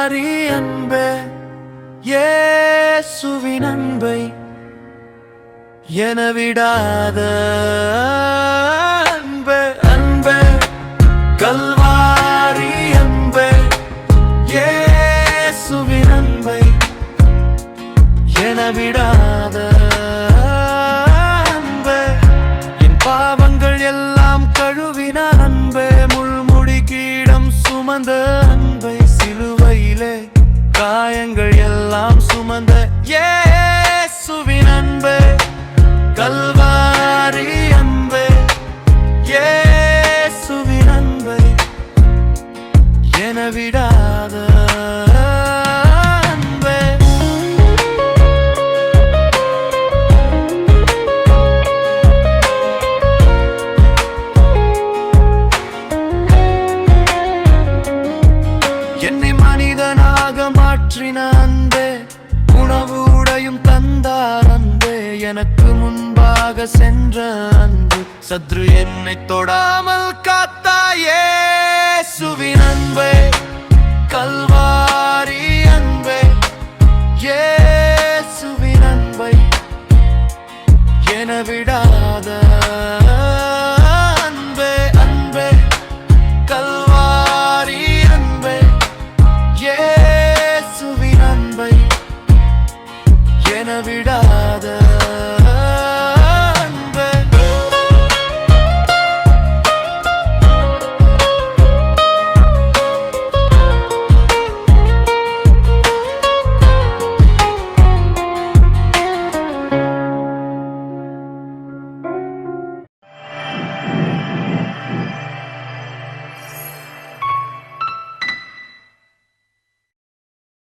கல்வாரி அன்பே இயேசுவின் அன்பை என விடாத அன்பே அன்பே கல்வாரி அன்பே இயேசுவின் அன்பை என விடாத அன்பே என் பாவங்கள் எல்லாம் கழுவின அன்பே முள்முடி கீடம் சுமந்த அன்பை சிலுவையிலே காயங்கள் எல்லாம் சுமந்த இயேசுவின் அன்பே கல்வாரி அன்பே இயேசுவின் அன்பை என விடாத அன்பே என்னை மனிதனாக மாற்றின அன்பே உணவு உடையும் தந்தார் அன்பே எனக்கு முன்பாக சென்ற அன்பு சத்ரு என்னை தொடாமல் காத்தாயே இயேசுவின் அன்பே கல்வாரி